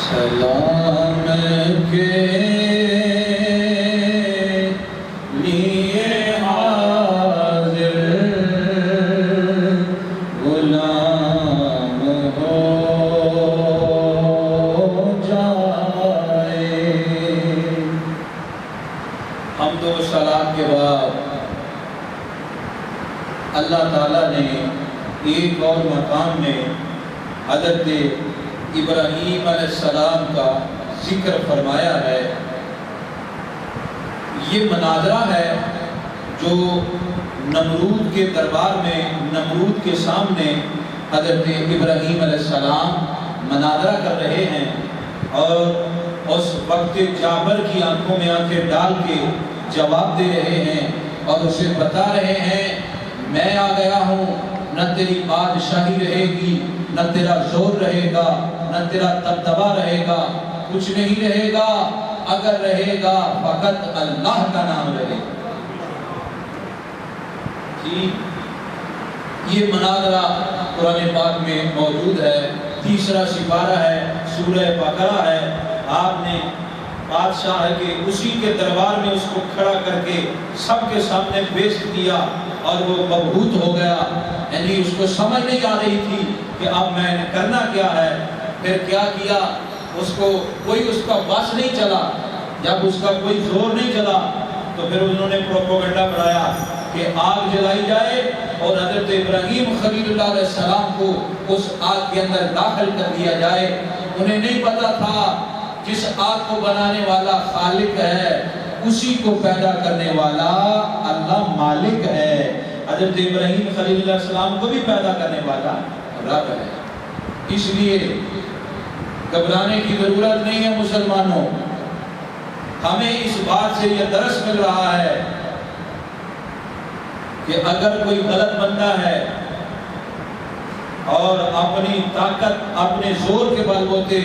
سلام کے لیے حاضر غلام ہو جائے۔ حمد و صلات کے بعد اللہ تعالیٰ نے ایک اور مقام میں حضرت ابراہیم علیہ السلام کا ذکر فرمایا ہے۔ یہ مناظرہ ہے جو نمرود کے دربار میں، نمرود کے سامنے حضرت ابراہیم علیہ السلام مناظرہ کر رہے ہیں، اور اس وقت جابر کی آنکھوں میں آنکھیں ڈال کے جواب دے رہے ہیں اور اسے بتا رہے ہیں میں آ گیا ہوں، نہ تیری بادشاہی رہے گی، نہ تیرا زور رہے گا، نہ تیرا دبدبا رہے گا، کچھ نہیں رہے گا، اگر رہے گا فقط اللہ کا نام رہے گا۔ یہ مناظرہ قرآن پاک میں موجود ہے، تیسرا سپارہ ہے، سورہ بقرہ ہے۔ آپ نے بادشاہ ہے کہ اسی کے دربار میں اس کو کھڑا کر کے سب کے سامنے پیش کیا اور وہ مبہوت ہو گیا، یعنی اس کو سمجھ نہیں آ رہی تھی کہ اب میں نے کرنا کیا ہے۔ پھر کیا کیا، اس کو کوئی اس کا بس نہیں چلا، جب اس کا کوئی زور نہیں چلا تو پھر انہوں نے پروپیگنڈا بڑھایا کہ آگ جلائی جائے اور حضرت ابراہیم خلیل اللہ علیہ السلام کو اس آگ کے اندر داخل کر دیا جائے۔ انہیں نہیں پتا تھا جس آگ کو بنانے والا خالق ہے اسی کو پیدا کرنے والا اللہ مالک ہے۔ حضرت ابراہیم خلیل اللہ علیہ السلام کو بھی پیدا کرنے والا رب ہے۔ اس لیے گھبرانے کی ضرورت نہیں ہے مسلمانوں، ہمیں اس بات سے یہ درس مل رہا ہے کہ اگر کوئی غلط بندہ ہے اور اپنی طاقت، اپنے زور کے بل بوتے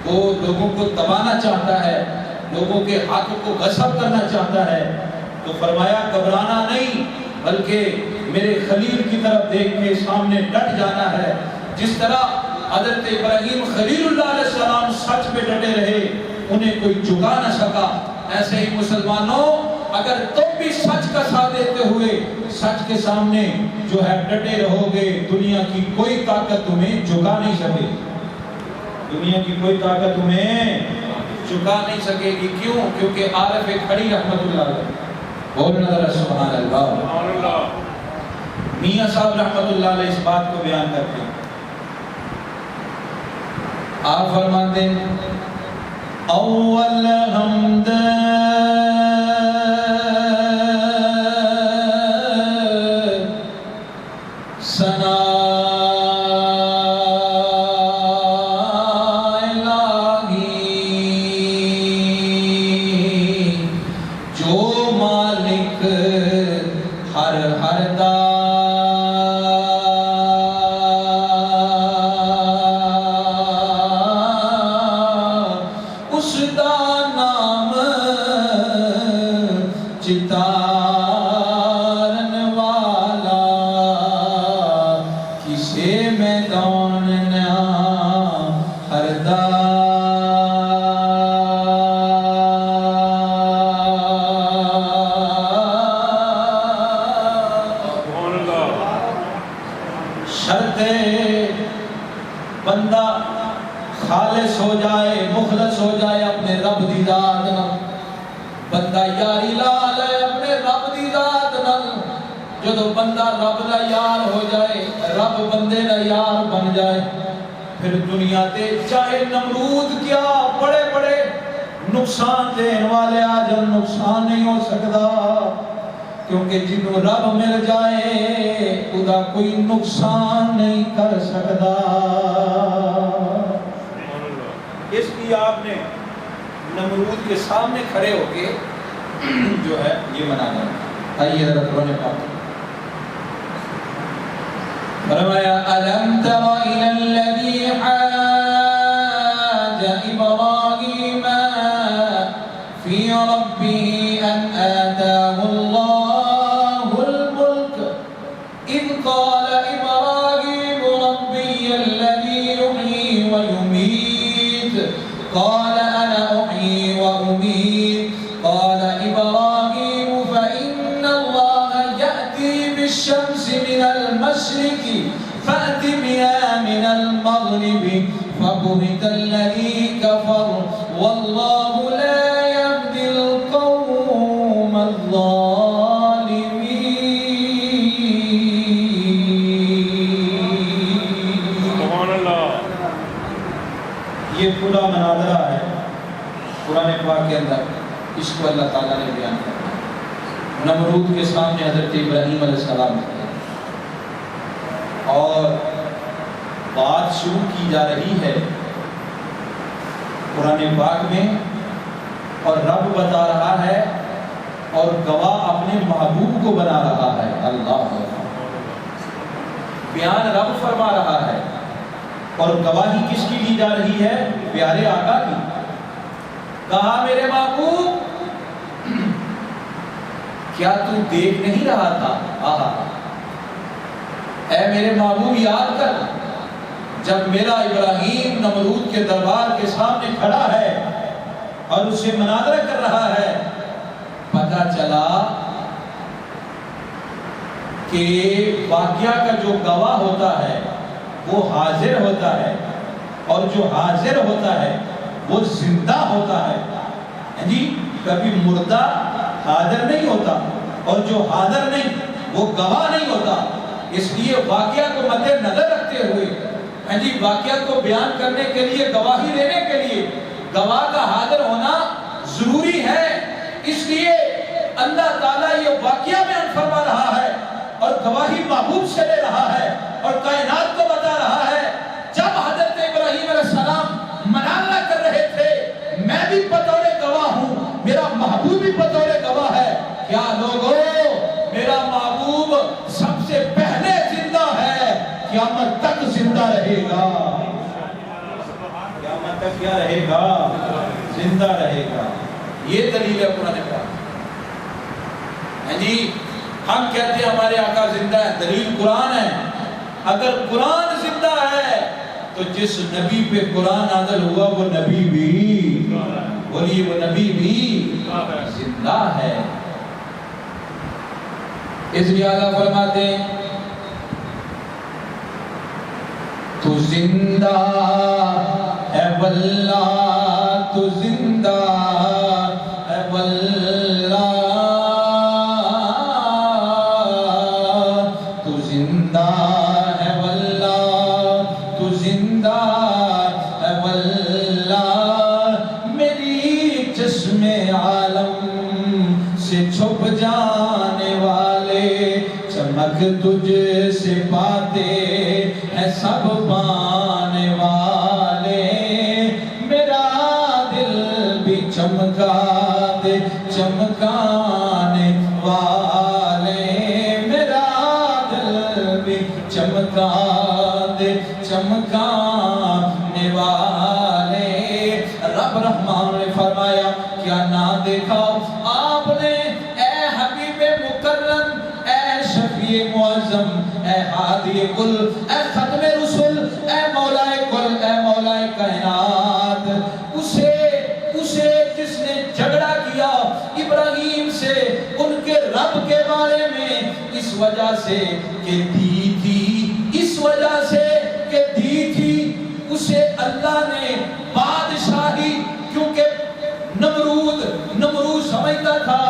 وہ لوگوں کو دبانا چاہتا ہے، لوگوں کے حق کو غصب کرنا چاہتا ہے، تو فرمایا گھبرانا نہیں بلکہ میرے خلیل کی طرف دیکھ کے سامنے ڈٹ جانا ہے۔ جس طرح حضرت ابراہیم خلیل اللہ علیہ السلام سچ پہ ڈٹے رہے، انہیں کوئی جھکا نہ سکا، ایسے ہی مسلمانوں اگر تم بھی سچ کا ساتھ دیتے ہوئے سچ کے سامنے جو ہے ڈٹے رہو گے، دنیا کی کوئی طاقت تمہیں جھکا نہیں سکے، دنیا کی کوئی طاقت تمہیں جھکا نہیں سکے گی۔ کیوں؟ کیونکہ عارف کھڑی رحمت اللہ علیہ، بولنا ذرا سبحان اللہ، میاں صاحب رحمت اللہ علیہ اس بات کو بیان کرتے ہیں۔ آپ فرماتے ہیں اول حمد ثنا بندہ خالص ہو جائے، مخلص ہو جائے اپنے رب دی ذات نال، بندہ یاری لا لے اپنے رب دی ذات نال۔ جدو بندہ رب دا یار ہو جائے، رب بندے دا یار بن جائے، پھر دنیا تے چاہے نمرود کیا بڑے بڑے نقصان دین والے آ جن، نقصان نہیں ہو سکتا، کیونکہ جنہوں رب مل جائے خدا کوئی نقصان نہیں کر سکتا۔ اس لیے آپ نے نمرود کے سامنے کھڑے ہو کے جو ہے یہ منانا ہے۔ آئیے حضرت قرآن پاک فرمایا أَلَمْ تَرَ إِلَى الَّذِي حَاجَّ إِبْرَاهِيمَ فِي رَبِّهِ أَنْ آتَاهُ اللَّهُ الْمُلْكَ إِذْ قَالَ إِبْرَاهِيمُ رَبِّيَ الَّذِي يُحْيِي وَيُمِيتُ المغرب فبهت الذي كفر والله لا يهدي القوم الظالمين. سبحان اللہ. یہ پورا مناظرہ ہے قرآن پاک کے اندر، اس کو اللہ تعالیٰ نے بیان کیا. نمرود کے سامنے حضرت ابراہیم علیہ السلام تھے اور بات شروع کی جا رہی ہے قرآن پاک میں، اور رب بتا رہا ہے اور گواہ اپنے محبوب کو بنا رہا ہے. اللہ بیان رب فرما رہا ہے اور گواہی کس کی لی جا رہی ہے؟ پیارے آقا کی. کہا میرے محبوب کیا تو دیکھ نہیں رہا تھا؟ اے میرے محبوب یاد کر جب میرا ابراہیم نمرود کے دربار کے سامنے کھڑا ہے اور اس سے مناظرہ کر رہا ہے، پتہ چلا کہ واقعہ کا جو گواہ ہوتا ہے وہ حاضر ہوتا ہے، اور جو حاضر ہوتا ہے وہ زندہ ہوتا ہے. جی کبھی مردہ حاضر نہیں ہوتا، اور جو حاضر نہیں وہ گواہ نہیں ہوتا. اس لیے واقعہ کو مد نظر رکھتے ہوئے جی واقعہ کو بیان کرنے کے لیے، گواہی لینے کے لیے گواہ کا حاضر ہونا ضروری ہے. اس لیے اللہ تعالیٰ یہ واقعہ بیان فرما رہا ہے اور گواہی محبوب سے لے رہا ہے اور کائنات کو بتا رہا ہے. جب حضرت ابراہیم علیہ السلام مناظرہ کر رہے تھے، میں بھی بطور گواہ ہوں، میرا محبوب بھی بطور گواہ ہے. کیا لوگوں، میرا محبوب سب سے پہلے زندہ ہے، قیامت تک زندہ رہے گا. قیامت تک کیا رہے گا؟ زندہ رہے گا. یہ دلیل ہے قرآن پاک. جی ہم کہتے ہیں ہمارے آقا زندہ ہے، دلیل قرآن ہے. اگر قرآن زندہ ہے تو جس نبی پہ قرآن نازل ہوا وہ نبی بھی، بولیے وہ نبی بھی زندہ ہے. اس لیے اللہ فرماتے ہیں تو زندہ ہے واللہ، تو زندہ ہے واللہ، تو زندہ ہے واللہ، تو زندہ ہے واللہ. میری جسم عالم سے چھپ جانے والے، چمک تجھ سے پاتے ہیں سب پانے والے. میرا دل بھی چمکا دے چمکانے والے، میرا دل بھی چمکا دے چمکانے والے. رب رحمان نے فرمایا کیا نہ دیکھا آپ نے اے حبیب مکرم، اے شفیع معظم، اے ہادی کل، اے ختم رسول، اے مولا کل، اے مولا کائنات، اسے جس نے جھگڑا کیا ابراہیم سے ان کے رب کے بارے میں، اس وجہ سے کہ دی تھی، اس وجہ سے کہ دی تھی اسے اللہ نے بادشاہی. کیونکہ نمرود سمجھتا تھا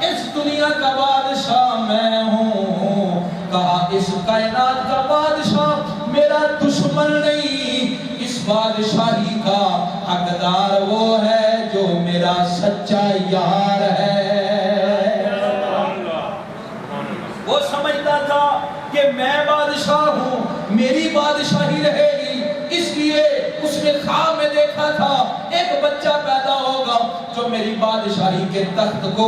اس دنیا کا بادشاہ میں ہوں. کہا اس کائنات کا بادشاہ میرا دشمن نہیں، اس بادشاہی کا حقدار وہ ہے جو میرا سچا یار ہے. وہ سمجھتا تھا کہ میں بادشاہ ہوں، میری بادشاہی رہے گی. اس لیے اس نے خواب میں دیکھا تھا ایک بچہ پیدا ہوگا جو میری بادشاہی کے تخت کو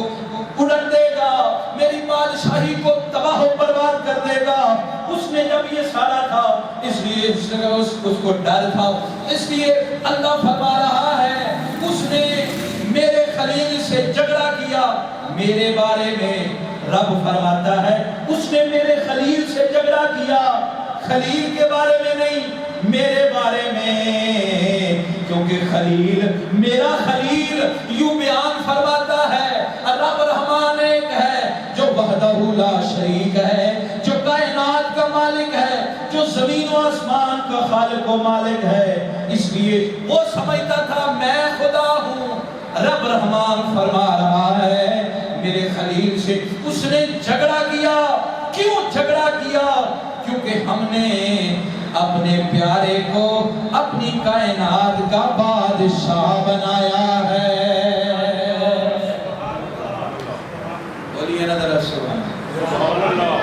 اڑن دے گا، میری بادشاہی کو تباہ و برباد کر دے گا. اس نے جب یہ سارا تھا، اس لیے اس کو ڈر تھا. اس لیے اللہ فرما رہا ہے اس نے میرے خلیل سے جھگڑا کیا. میرے بارے میں رب فرماتا ہے اس نے میرے خلیل سے جھگڑا کیا، خلیل کے بارے میں نہیں، میرے بارے میں. کیونکہ خلیل میرا خلیل یوں بیان فرماتا ہے رب رحمان ایک ہے جو وحدہ لا شریک ہے، جو کائنات کا مالک ہے، جو زمین و آسمان کا خالق خالق و مالک ہے، اس لیے وہ سمجھتا تھا میں خدا ہوں۔ رب رحمان فرما رہا ہے میرے خلیل سے اس نے جھگڑا کیا۔ کیوں جھگڑا کیا؟ کیونکہ ہم نے اپنے پیارے کو اپنی کائنات کا بادشاہ بنایا ہے۔ بولیے نا ذرا سبحان اللہ۔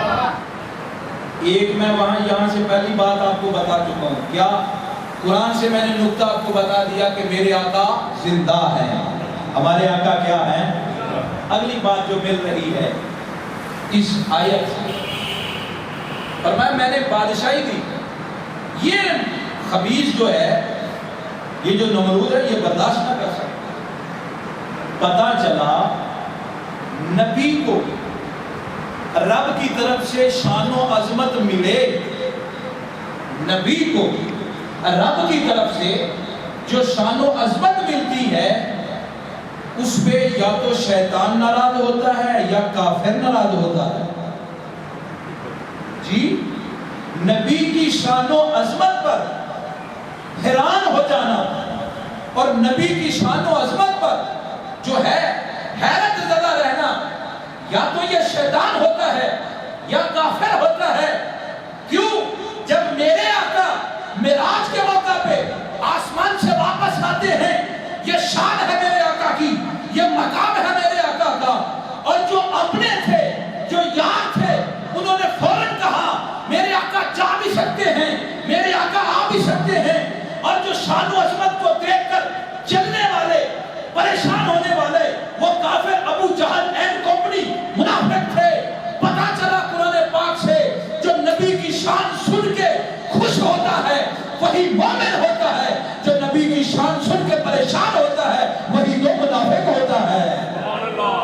ایک میں یہاں سے پہلی بات آپ کو بتا چکا ہوں، کیا قرآن سے میں نے نقطہ آپ کو بتا دیا کہ میرے آقا زندہ ہیں، ہمارے آقا کیا ہیں؟ اگلی بات جو مل رہی ہے اس آیت سے، فرمایا میں نے بادشاہی دی۔ یہ خبیث جو ہے، یہ جو نمرود ہے، یہ برداشت نہ کر سکتا۔ پتہ چلا نبی کو رب کی طرف سے شان و عظمت ملے، نبی کو رب کی طرف سے جو شان و عظمت ملتی ہے اس پہ یا تو شیطان ناراض ہوتا ہے یا کافر ناراض ہوتا ہے۔ جی نبی کی شان و عظمت پر حیران ہو جانا اور نبی کی شان و عظمت پر جو ہے حیرت زدہ رہنا، یا تو یہ شیطان ہوتا ہے یا کافر ہوتا ہے۔ کیوں؟ جب میرے آقا معراج کے موقع پہ آسمان سے واپس آتے ہیں، یہ شان ہے میرے آقا کی، یہ مقام ہے میرے آقا کا، اور جو اپنے تھے، جو یار تھے، انہوں نے فوراً کہا میرے آقا جا بھی سکتے ہیں، میرے آقا آ بھی سکتے ہیں۔ اور جو شان و عظمت کو دیکھ کر چلنے والے، پریشان ہونے والے، وہ کافر ابو جہل اینڈ کمپنی منافق تھے۔ پتہ چلا قرآن پاک سے جو نبی کی شان سن کے خوش ہوتا ہے وہی مومن ہوتا ہے، جو نبی کی شان سن کے پریشان ہوتا ہے وہی تو منافق ہوتا ہے۔ سبحان اللہ،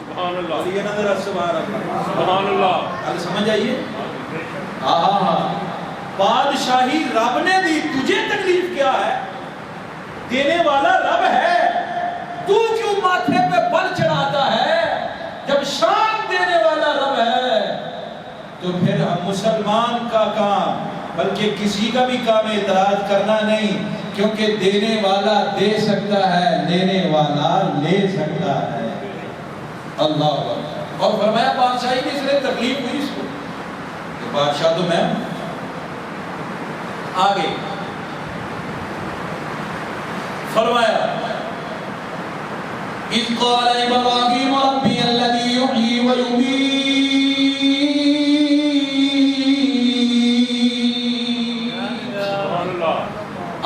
سبحان اللہ، یہ نظر سبحان اللہ، سبحان اللہ۔ اب سمجھ آئیے، بادشاہی رب نے دی، تجھے تکلیف کیا ہے؟ دینے والا رب ہے، تو کیوں ماتھے پہ بل چڑھاتا ہے؟ جب شان دینے والا رب ہے تو پھر ہم مسلمان کا کام، بلکہ کسی کا بھی کام اعتراض کرنا نہیں، کیونکہ دینے والا دے سکتا ہے، لینے والا لے سکتا ہے۔ اللہ اکبر۔ اور فرمایا بادشاہی کی اس لیے تکلیف ہوئی اس کو کہ بادشاہ تو میں ہوں۔ آگے فرمایا اِذْ قَالَ إِبْرَاهِيمُ رَبِّيَ الَّذِي يُحْيِي وَيُمِيتُ۔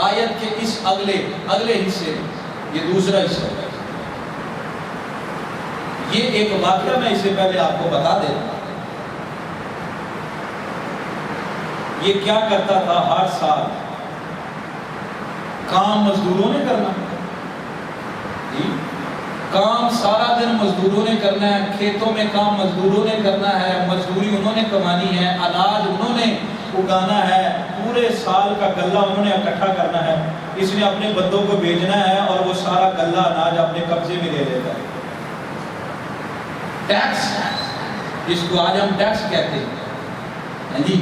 آیت کے اس اگلے حصے، یہ دوسرا حصہ، یہ ایک واقعہ میں اس سے پہلے آپ کو بتا دیتا ہوں۔ یہ کیا کرتا تھا؟ ہر سال کام مزدوروں نے کرنا، کام سارا دن مزدوروں نے کرنا ہے، کھیتوں میں کام مزدوروں نے کرنا ہے، مزدوری انہوں نے کمانی ہے، اناج انہوں نے اگانا ہے، پورے سال کا غلہ انہوں نے اکٹھا کرنا ہے۔ اس نے اپنے بندوں کو بھیجنا ہے اور وہ سارا غلہ اناج اپنے قبضے میں لے لیتا ہے۔ ٹیکس، جس کو آج ہم ٹیکس کہتے ہیں جی،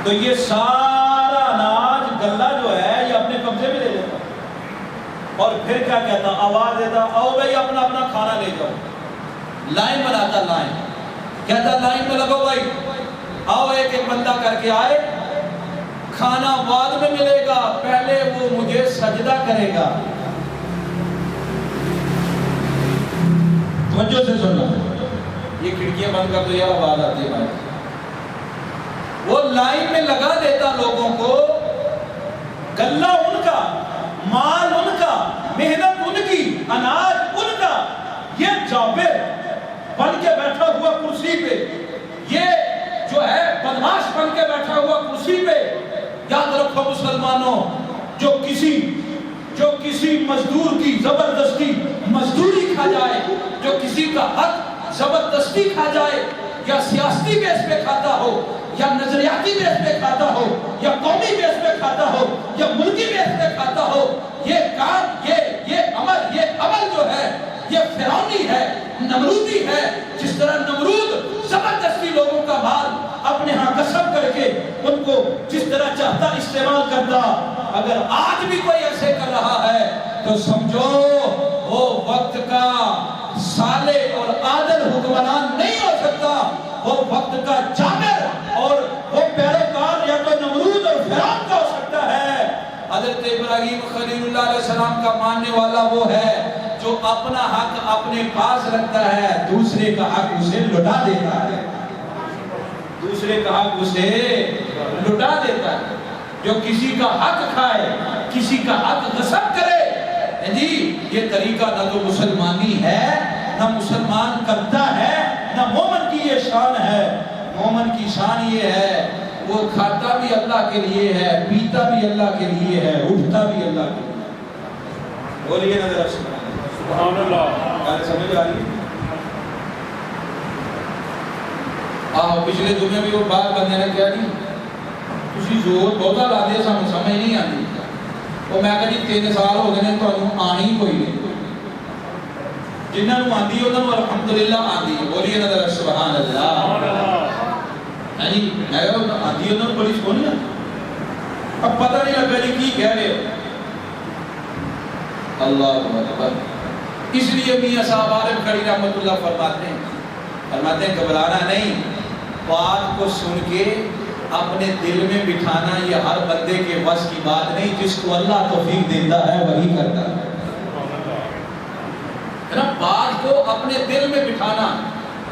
تو یہ سارا اناج غلہ جو ہے یہ اپنے قبضے میں لے لیتا اور پھر کیا کہتا، آواز دیتا آؤ بھائی اپنا اپنا کھانا لے جاؤ، لائن بناتا، لائن کہتا لائن میں لگو بھائی، آؤ ایک ایک بندہ کر کے آئے، کھانا بعد میں ملے گا، پہلے وہ مجھے سجدہ کرے گا۔ توجہ سے سننا، یہ کھڑکیاں بند کر دو یار، آواز آتی ہے بھائی۔ وہ لائن میں لگا دیتا لوگوں کو، غلہ ان کا، مال ان کا، محنت ان کی، اناج ان کا، یہ جابر بن کے بیٹھا ہوا کرسی پہ، یہ جو ہے بدماش بن کے بیٹھا ہوا کرسی پہ۔ یاد رکھو مسلمانوں، جو کسی مزدور کی زبردستی مزدوری کھا جائے، جو کسی کا حق زبردستی کھا جائے، یا سیاسی بیس پہ کھاتا ہو، یا نظریاتی بیس پہ کھاتا ہو، یا قومی بیس پہ کھاتا ہو، یا ملکی بیس پہ کھاتا ہو، یہ کام، یہ عمل جو ہے یہ فرعونی ہے، نمرودی ہے۔ جس طرح نمرود زبردستی لوگوں کا مال اپنے ہاں قسم کر کے ان کو جس طرح چاہتا استعمال کرتا. اگر آج بھی کوئی ایسے کر رہا ہے تو سمجھو وہ وقت کا صالح اور عادل حکمران نہیں ہو سکتا، وہ وقت کا جابر اور وہ پیروکار یا تو نمرود اور فرعون کا ہو سکتا ہے. حضرت ابراہیم خلیل اللہ علیہ السلام کا ماننے والا وہ ہے جو اپنا حق اپنے پاس رکھتا ہے، دوسرے کا حق اسے لٹا دیتا ہے. دوسرے کا حق اسے لٹا دیتا ہے. جو کسی کا حق کھائے، کسی کا حق غصب کرے، جی یہ طریقہ نہ تو مسلمانی ہے، نہ مسلمان کرتا ہے، نہ مومن کی یہ شان ہے. مومن کی شان یہ ہے وہ کھاتا بھی اللہ کے لیے ہے، پیتا بھی اللہ کے لیے ہے، اٹھتا بھی اللہ کے لیے. بولیے نا ذرا سبحان اللہ. بات سمجھ آ رہی ہے؟ پچھلے جمعے بھی وہ بات بندے نے کیا جی تسی زور بہتا لا دیا سانوں سمجھ نہیں آتی. وہ میں کہا جی 3 سال ہو گئے تو آنی کوئی نہیں. جنہوں آندی انہوں نے الحمدللہ آندی. بولیے نا ذرا سبحان اللہ. جی میں کہا آندی انہوں نے بڑی سونی ہے، اب پتہ نہیں لگا جی کی کہہ رہے ہو. اللہ اکبر. اس لیے میاں صاحب عالم کھڑی رحمت اللہ فرماتے ہیں گھبرانا نہیں، بات کو سن کے اپنے دل میں بٹھانا یہ ہر بندے کے بس کی بات نہیں. جس کو اللہ توفیق دیتا ہے وہی کرتا ہے. بات کو اپنے دل میں بٹھانا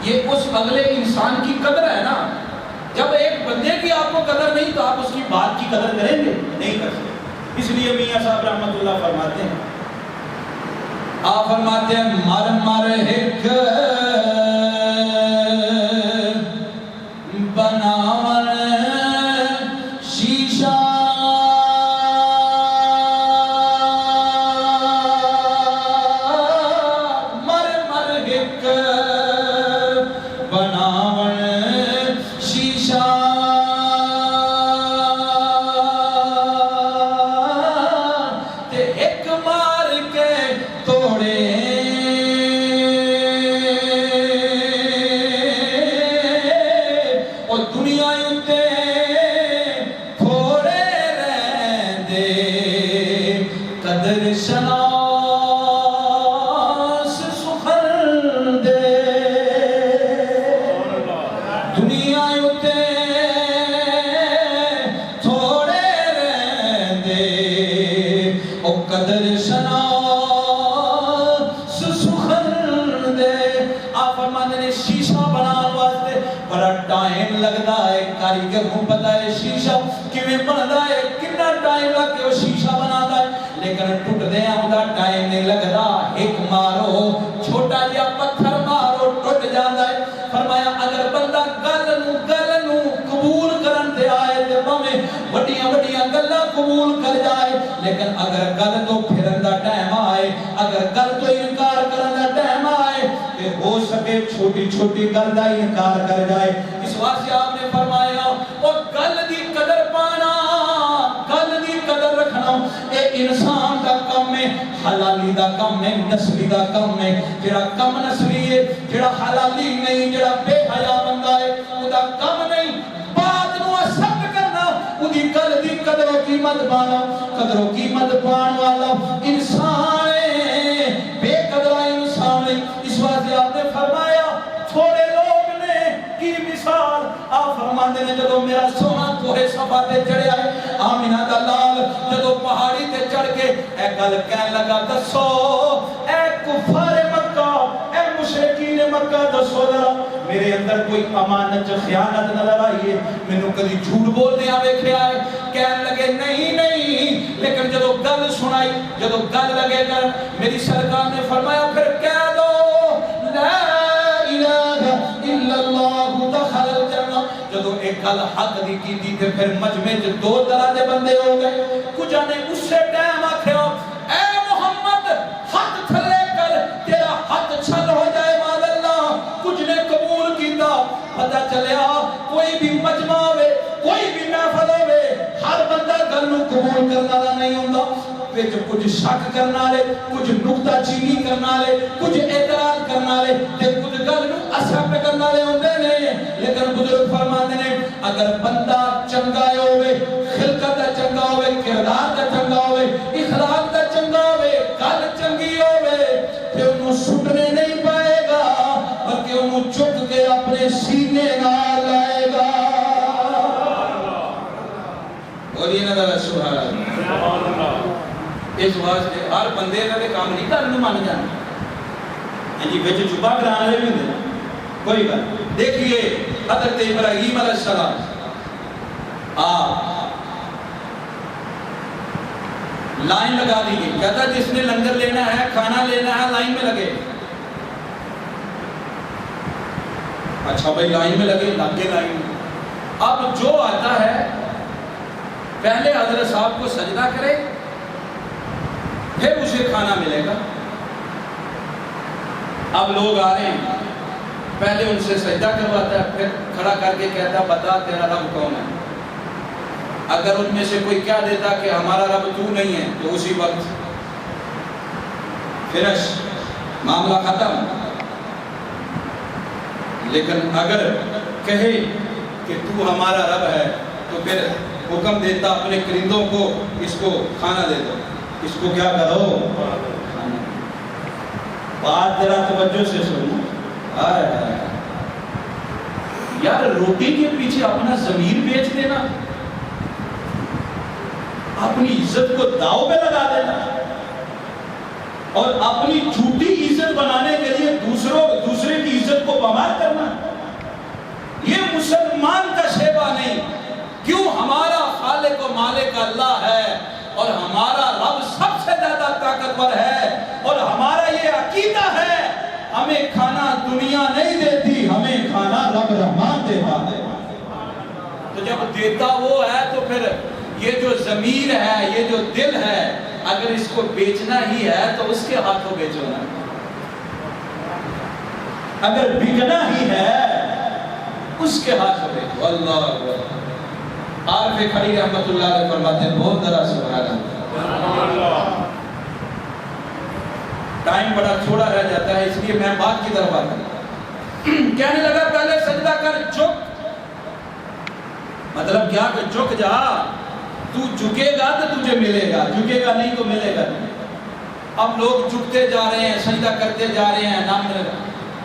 یہ اس اگلے انسان کی قدر ہے نا. جب ایک بندے کی آپ کو قدر نہیں تو آپ اس کی بات کی قدر کریں گے؟ نہیں کر سکتے. اس لیے میاں صاحب رحمت اللہ فرماتے ہیں، آپ فرماتے ہیں مر مر ہک بناون شیشہ مر مر ہک بناون شیشہ تے ایک مار کے توڑے اور دنیا اتے تھوڑے رہندے قدر شناس سخن دے. دنیا اتے تھوڑے رہندے او قدر شناس سخن دے. آپ فرماتے ہیں شیشہ بنان واسطے بڑا ٹائم لگتا ہے. کاریگر کو پتا ہے شیشہ کیویں بندا ہے، کتنا ٹائم لگ کے وہ شیشہ بناتا ہے، لیکن ٹوٹ دے آندا ٹائم نہیں لگتا. ایک مارو چھوٹا جہا پتھر مارو ٹوٹ جاندا ہے. فرمایا اگر بندہ گل نو قبول کرن تے آئے تے بھاویں وڈیاں وڈیاں گلاں قبول کر جائے، لیکن اگر گل تو پھرن دا ٹائم آئے، اگر گل تو انکار کرن دا ٹائم آئے تے ہو سکے چھوٹی چھوٹی گل دا انکار کر جائے. اس واسطے آپ نے فرمایا او گل دی قدر پانا، گل دی قدر رکھنا اے انسان دا کم ہے، حلالی دا کم ہے، نسلی دا کم ہے. جڑا کم نسلی ہے، جڑا حلالی نہیں، جڑا بے حیا بندہ ہے او دا کم نہیں. بات نو اثر کرنا، او دی گل دی قدر و قیمت پانا. قدر و قیمت پان والا انسان ہے، بے قدر انسان ہے. اس واسطے آپ نے فرمایا تھوڑے لوگ نے کی مثال. آپ فرماتے ہیں جدو میرا سونا کوہ صفا تے چڑھیا ہے، آمینہ دا لال جدو پہاڑی تے چڑھ کے اے گل کہن لگا دسو اے کفار مکہ، اے مشرکین مکہ دسو ذرا میرے اندر کوئی امانت خیانت نظر آئی ہے؟ مینوں کدی جھوٹ بولنے ویکھیا ہے؟ کہن لگے نہیں نہیں. لیکن جدو گل سنائی، جدو گل لگے کر میری سرکار نے فرمایا پھر کہہ دو لا الہ الا اللہ دخل الجنہ. جدو ایک گل حق دی کی تے پھر مجمع چ 2 طرح دے بندے ہو گئے. کچھ نے اسے ٹائم آکھیا اے محمد ہاتھ تھلے کر تیرا ہاتھ چھل ہو جائے مال اللہ. کچھ نے قبول کیتا. پتہ چلیا کوئی بھی مجمع ہوئے، کوئی بھی محفل ہوئے، ہر بندہ گل نو قبول کرنا نہیں ہوندا. وچ کچھ شک کرنا لے، کچھ نقطہ چینی کرنا لے، کچھ اعتراض کرنا لے تے کچھ گل نو اثر پہ کرنا لے ہوندے نے، لیکن بزرگ فرماتے نے اگر بندہ چنگا ہوئے، خلقت دا چنگا ہوئے، کردار دا چنگا ہوئے، اخلاق دا چنگا ہوئے، گل چنگی ہوئے، پھر انہوں سٹنے نہیں پائے گا بلکہ انہوں چک کے اپنے سینے نال لائے گا۔ بولیے نا ذرا سبحان اللہ۔ اس واسطے ہر بندے نے کام نہیں کرنے مان جانا، جی وچ چپا کرانے والے بھی ہوندے کوئی بات۔ دیکھیے حضرت ابراہیم علیہ السلام لائن لگا دی گئی، کہتا جس نے لنگر لینا ہے، کھانا لینا ہے، لائن میں لگے۔ اچھا بھائی لائن میں لگے، لگ کے لائن میں۔ اب جو آتا ہے پہلے حضرت صاحب کو سجدہ کرے، پھر اسے کھانا ملے گا۔ اب لوگ آ رہے ہیں، پہلے ان سے سجدہ کرواتا ہے، پھر کھڑا کر کے کہتا ہے بتا تیرا رب کون ہے۔ اگر ان میں سے کوئی کہہ دیتا کہ ہمارا رب تو نہیں ہے تو اسی وقت فنش، معاملہ ختم۔ لیکن اگر کہے کہ تو ہمارا رب ہے تو پھر حکم دیتا اپنے کرندوں کو اس کو کھانا دے دو، اس کو کیا کرو، بات ذرا توجہ سے سنو۔ یار روٹی کے پیچھے اپنا ضمیر بیچ دینا، اپنی عزت کو داؤ پہ لگا دینا اور اپنی جھوٹی عزت بنانے کے لیے دوسرے کی عزت کو بمار کرنا، یہ مسلمان کا شیوا نہیں۔ کیوں؟ ہمارا خالق و مالک اللہ ہے اور ہمارا رب سب سے زیادہ طاقتور ہے، اور ہمارا یہ عقیدہ ہے ہمیں کھانا دنیا نہیں دیتی، ہمیں کھانا رب رحمان دیتا ہے۔ تو جب دیتا وہ ہے تو پھر یہ جو ضمیر ہے، یہ جو دل ہے، اگر اس کو بیچنا ہی ہے تو اس کے ہاتھوں بیچو نا۔ اگر بکنا ہی ہے اس کے ہاتھوں بیچو۔ اللہ اکبر۔ عارف کھڑی رحمت اللہ علیہ فرماتے ہیں بہت ذرا سبحان اللہ۔ ٹائم بڑا تھوڑا رہ جاتا ہے، اس لیے میں بات کی طرف آتا ہوں۔ کہنے لگا پہلے سجدہ کر، جھک، مطلب کیا کہ جھک جا، تو جھکے گا تو تجھے ملے گا، جھکے گا نہیں تو ملے گا نہیں۔ اب لوگ جھکتے جا رہے ہیں، سجدہ کرتے جا رہے ہیں، نام ملے گا۔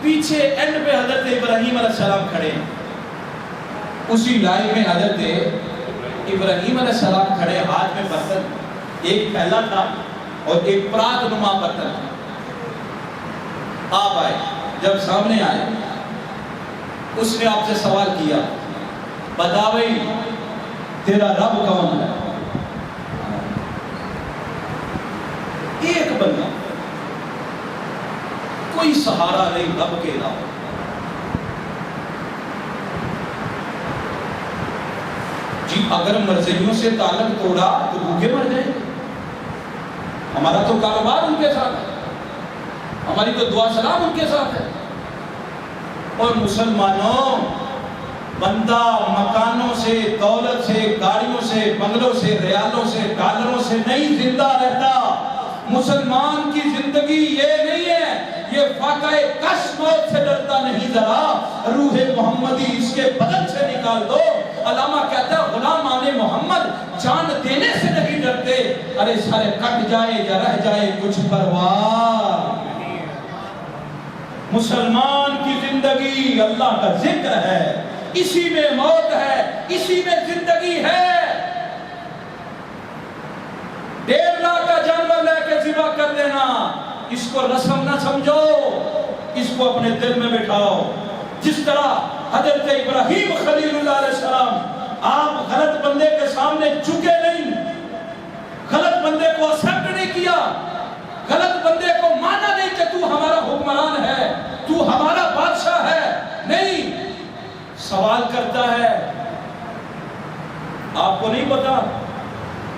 پیچھے اینڈ پہ حضرت ابراہیم علیہ السلام کھڑے ہیں، اسی لائن میں حضرت ابراہیم علیہ السلام کھڑے، ہاتھ میں برتن، ایک پھیلا تھا اور ایک پرات نما برتن تھا۔ آپ آئے، جب سامنے آئے اس نے آپ سے سوال کیا بتا بھائی تیرا رب کون ہے؟ ایک بندہ، کوئی سہارا نہیں رب کے علاوہ۔ جی اگر مرضیوں سے تعلق توڑا تو بھوکے مر جائیں گے، ہمارا تو کاروبار ان کے ساتھ ہے، ہماری تو دعا سلام ان کے ساتھ ہے۔ اور مسلمانوں، بندہ مکانوں سے، دولت سے، گاڑیوں سے، بنگلوں سے، ریالوں سے، ڈالروں سے نہیں زندہ رہتا۔ مسلمان کی زندگی یہ نہیں ہے، یہ فاقہ کش موت سے ڈرتا نہیں، ذرا روح محمدی اس کے بدن سے نکال دو۔ علامہ کہتا ہے غلامان محمد جان دینے سے نہیں ڈرتے، ارے سارے کٹ جائے یا رہ جائے کچھ پرواہ۔ مسلمان کی زندگی اللہ کا ذکر ہے، اسی میں موت ہے، اسی میں زندگی ہے۔ 1.5 لاکھ کا جانور لے کے ذبح کر دینا، اس کو رسم نہ سمجھو، اس کو اپنے دل میں بٹھاؤ۔ جس طرح حضرت ابراہیم خلیل اللہ علیہ السلام، آپ غلط بندے کے سامنے جھکے نہیں، غلط بندے کو ایکسپٹ نہیں کیا، غلط بندے کو مانا نہیں کہ تو ہمارا حکمران ہے، تو ہمارا بادشاہ ہے، نہیں، سوال کرتا ہے آپ کو نہیں پتا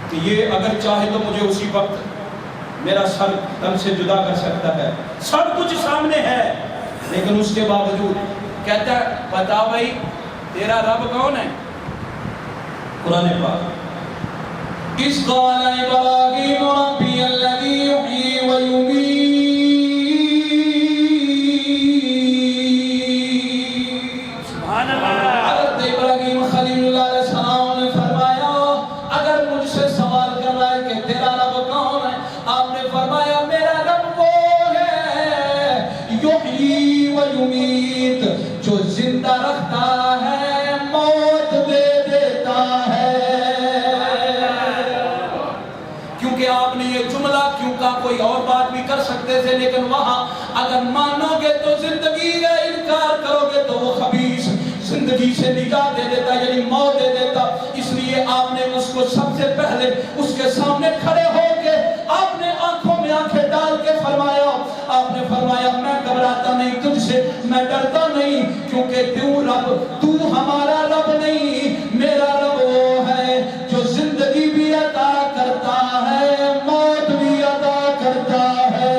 کہ یہ اگر چاہے تو مجھے اسی وقت میرا سر تن سے جدا کر سکتا ہے، سب کچھ سامنے ہے، لیکن اس کے باوجود کہتا ہے بتا بھائی تیرا رب کون ہے؟ قرآن پاک، اس قال ابراہیم ربی کیونکہ آپ نے یہ جملہ کیوں کہا؟ کوئی اور بات بھی کر سکتے تھے، لیکن وہاں اگر مانو گے تو زندگی کا انکار کرو گے تو وہ خبیث زندگی سے نجات دے دیتا، یعنی موت دے دیتا۔ اس لیے آپ نے اس کو سب سے پہلے اس کے سامنے کھڑے ہو کے آپ نے آنکھوں میں آنکھیں ڈال کے فرمایا، آپ نے فرمایا میں گھبراتا نہیں تجھ سے، میں ڈرتا نہیں، کیونکہ تو ہمارا رب نہیں، میرا رب وہ ہے جو زندگی بھی عطا کرتا ہے، موت بھی عطا کرتا ہے۔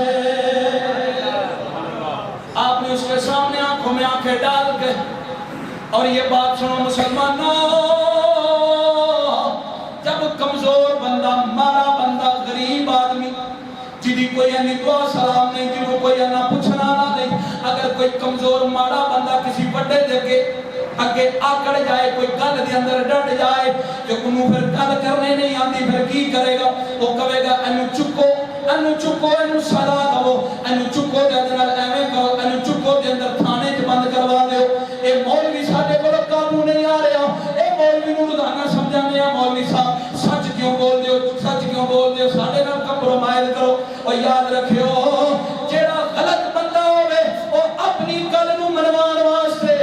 آپ نے اس کے سامنے آنکھوں میں آنکھیں ڈال کے، اور یہ بات سنو مسلمانوں، جب کمزور بندہ، مارا بندہ، غریب آدمی جدی کوئی یعنی دعا سلام نہیں، جنہوں کوئی نہ پوچھنا نہ نہیں، اگر کوئی کمزور مارا بندہ کسی بڑے دے کے اگے آکڑ جائے، کوئی گل دے اندر ڈٹ جائے، جو انہوں پھر گل کرنے نہیں آتی، پھر کی کرے گا؟ وہ کہے گا اینو چکو، اینو سلا دو، اینو چکو دے اندر ایویں کرو، اینو چکو دے اندر تھانے چ بند کروا دیو۔ اے مولوی ساڈے کول قابو نہیں آ رہا، اے مولوی نوں روزانہ سمجھانے آ، مولوی صاحب سچ کیوں بول دیو، سچ کیوں بول دیو، ساڈے نال کمپرومائز کرو۔ اور یاد رکھیو جیڑا غلط بندہ ہوے وہ اپنی گل نوں منوان واسطے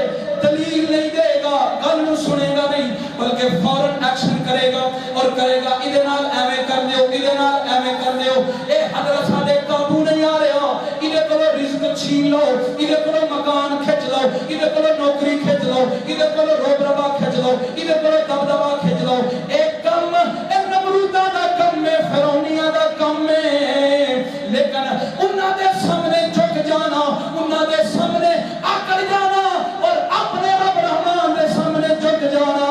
دلیل نہیں دے گا، گل نوں سنے گا نہیں، بلکہ فوراً ایکشن کرے گا اور کہے گا ادھے نال ایویں کر دیو، ادھے نال ایویں کر دیو۔ اے حضرت ساڈے قابو نہیں آ رہا، ادھے کولو رزق چھین لو، ادھے کولو مکان کھچ لو، ادھے کولو نوکری کھچ لو، ادھے کولو روب ربا کھچ لو، ادھے کولو دبدبا کھچ لو۔ ایک کم اے نمرودہ دا کم ہے، فرعونیہ دا کم ہے، لیکن انہاں دے سامنے جھک جانا، انہاں دے سامنے آکڑ جانا اور اپنے رب رحمان دے سامنے جھک جانا،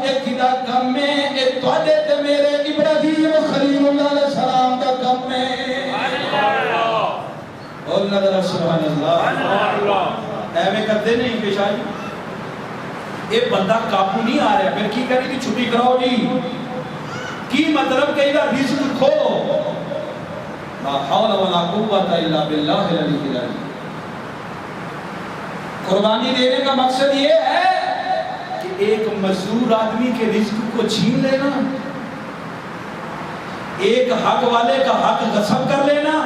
ایک دا کم ہے، ایک تواڈے تے میرے ابراہیم خلیل اللہ علیہ السلام دا کم ہے۔ اللہ ذرا سبحان اللہ، ایویں کرتے نہیں پیش آئی، یہ بندہ قابو نہیں آ رہا، پھر کی کری تھی؟ چھٹی کراؤ جی، کی مطلب کہ ادھر رزق کھو، لا حول ولا قوت الا باللہ العلی العظیم۔ قربانی دینے کا مقصد یہ ہے کہ ایک مزدور آدمی کے رزق کو چھین لینا، ایک حق والے کا حق غصب کر لینا،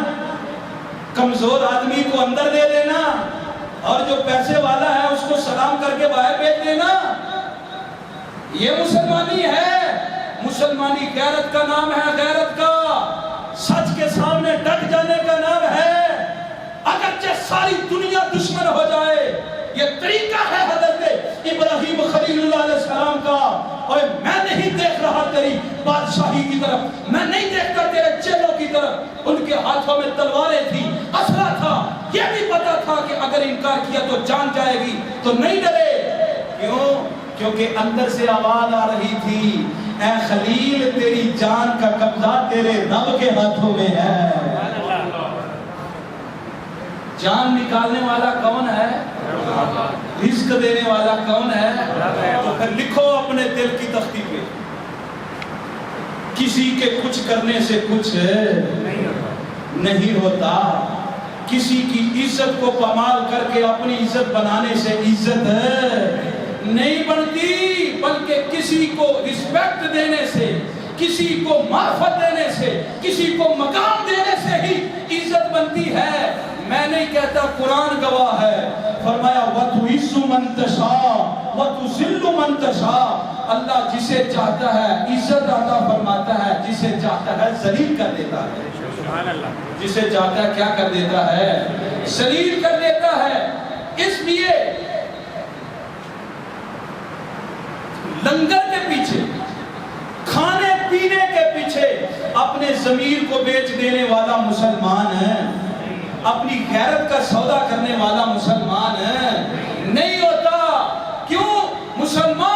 کمزور آدمی کو اندر دے دینا، اور جو پیسے والا ہے اس کو سلام کر کے باہر بھیج دینا، یہ مسلمانی ہے۔ مسلمانی غیرت کا نام ہے، غیرت کا سچ کے سامنے ڈٹ جانے کا نام ہے، اگرچہ ساری دنیا دشمن ہو جائے۔ یہ طریقہ ہے حضرت ابراہیم خلیل اللہ علیہ السلام کا۔ اور میں نہیں دیکھ رہا تیری بادشاہی کی طرف، میں نہیں دیکھتا تیرے چیلوں کی طرف، ان کے ہاتھوں میں تلواریں تھیں، اسلحہ تھا، یہ بھی پتا تھا کہ اگر انکار کیا تو جان جائے گی، تو نہیں ڈرے۔ کیوں؟ کیونکہ اندر سے آواز آ رہی تھی، اے خلیل تیری جان کا قبضہ تیرے رب کے ہاتھوں میں ہے۔ جان نکالنے والا کون ہے؟ رزق دینے والا کون ہے؟ تو پھر لکھو اپنے دل کی تختی پہ، کسی کے کچھ کرنے سے کچھ نہیں ہوتا، کسی کی عزت کو پامال کر کے اپنی عزت بنانے سے عزت نہیں بنتی، بلکہ کسی کو رسپیکٹ دینے سے، کسی کو معرفت دینے سے، کسی کو مقام دینے سے ہی عزت بنتی ہے۔ میں نہیں کہتا، قرآن گواہ ہے، فرمایا وَتُعِزُّ مَن تَشَاءُ وَتُذِلُّ مَن تَشَاءُ۔ اللہ جسے چاہتا ہے عزت عطا فرماتا ہے، جسے چاہتا ہے ذلیل کر دیتا ہے۔ سبحان اللہ، جسے چاہتا ہے کیا کر دیتا ہے؟ ذلیل کر دیتا ہے۔ اس لیے لنگر کے پیچھے، کھانے پینے کے پیچھے اپنے ضمیر کو بیچ دینے والا مسلمان ہے، اپنی غیرت کا سودا کرنے والا مسلمان ہے نہیں ہوتا۔ کیوں؟ مسلمان